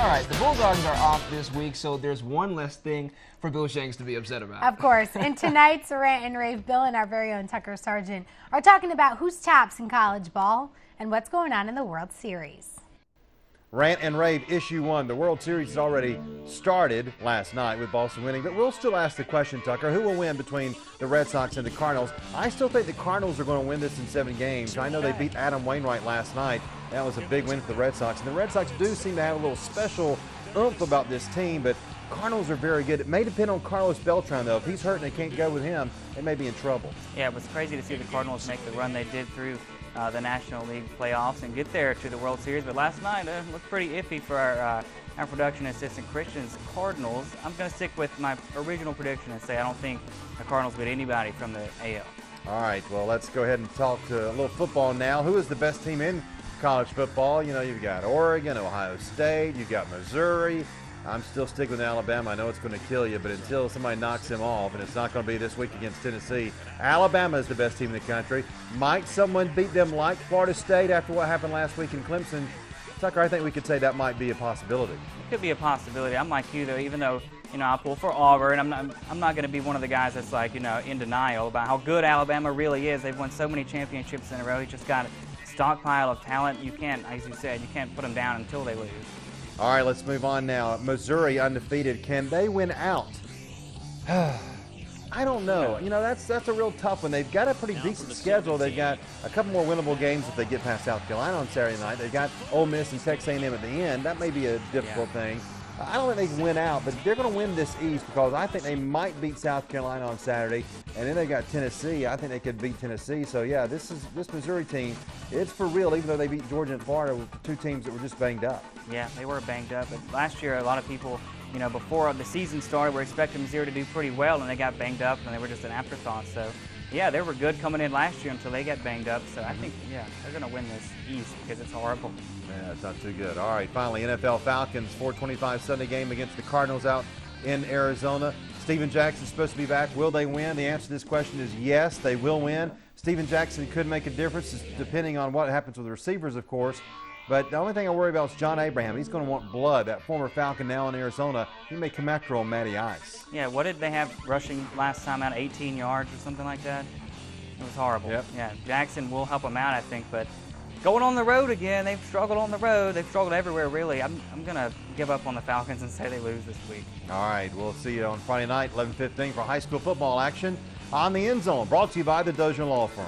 All right, the Bulldogs are off this week, so there's one less thing for Bill Shanks to be upset about. Of course. In tonight's Rant and Rave, Bill and our very own Tucker Sargent are talking about who's tops in college ball and what's going on in the World Series. Rant and Rave Issue 1. The World Series has already started last night with Boston winning, but we'll still ask the question, Tucker, who will win between the Red Sox and the Cardinals? I still think the Cardinals are going to win this in 7 games. I know they beat Adam Wainwright last night. That was a big win for the Red Sox. And the Red Sox do seem to have a little special oomph about this team, but Cardinals are very good. It may depend on Carlos Beltran, though. If he's hurt and they can't go with him, they may be in trouble. Yeah, it was crazy to see the Cardinals make the run they did through the National League playoffs and get there to the World Series. But last night looked pretty iffy for our production assistant Christian's Cardinals. I'm going to stick with my original prediction and say I don't think the Cardinals beat anybody from the AL. All right, well, let's go ahead and talk to a little football now. Who is the best team in college football? You know, you've got Oregon, Ohio State, you've got Missouri. I'm still sticking with Alabama. I know it's going to kill you, but until somebody knocks them off, and it's not going to be this week against Tennessee, Alabama is the best team in the country. Might someone beat them like Florida State after what happened last week in Clemson? Tucker, I think we could say that might be a possibility. It could be a possibility. I'm like you, though, even though, you know, I pull for Auburn. I'm not going to be one of the guys that's like, you know, in denial about how good Alabama really is. They've won so many championships in a row. He just got a stockpile of talent. You can't, as you said, you can't put them down until they lose. All right, let's move on now. Missouri undefeated. Can they win out? I don't know. You know, that's a real tough one. They've got a pretty decent schedule. They've got a couple more winnable games if they get past South Carolina on Saturday night. They've got Ole Miss and Texas A&M at the end. That may be a difficult thing. I don't think they can win out, but they're going to win this East because I think they might beat South Carolina on Saturday, and then they've got Tennessee. I think they could beat Tennessee. So, yeah, this Missouri team, it's for real, even though they beat Georgia and Florida with 2 teams that were just banged up. Yeah, they were banged up. But last year, a lot of people, you know, before the season started, were expecting Missouri to do pretty well, and they got banged up, and they were just an afterthought. So, yeah, they were good coming in last year until they got banged up. So I think, yeah, they're going to win this East because it's horrible. Yeah, it's not too good. All right, finally, NFL Falcons, 4:25 Sunday game against the Cardinals out in Arizona. Steven Jackson's supposed to be back. Will they win? The answer to this question is yes, they will win. Steven Jackson could make a difference depending on what happens with the receivers, of course. But the only thing I worry about is John Abraham. He's going to want blood. That former Falcon now in Arizona, he may come after on Matty Ice. Yeah, what did they have rushing last time out? 18 yards or something like that? It was horrible. Yep. Yeah, Jackson will help him out, I think, but going on the road again, they've struggled on the road. They've struggled everywhere, really. I'm going to give up on the Falcons and say they lose this week. All right, we'll see you on Friday night, 11:15 for high school football action on the End Zone, brought to you by the Dozier Law Firm.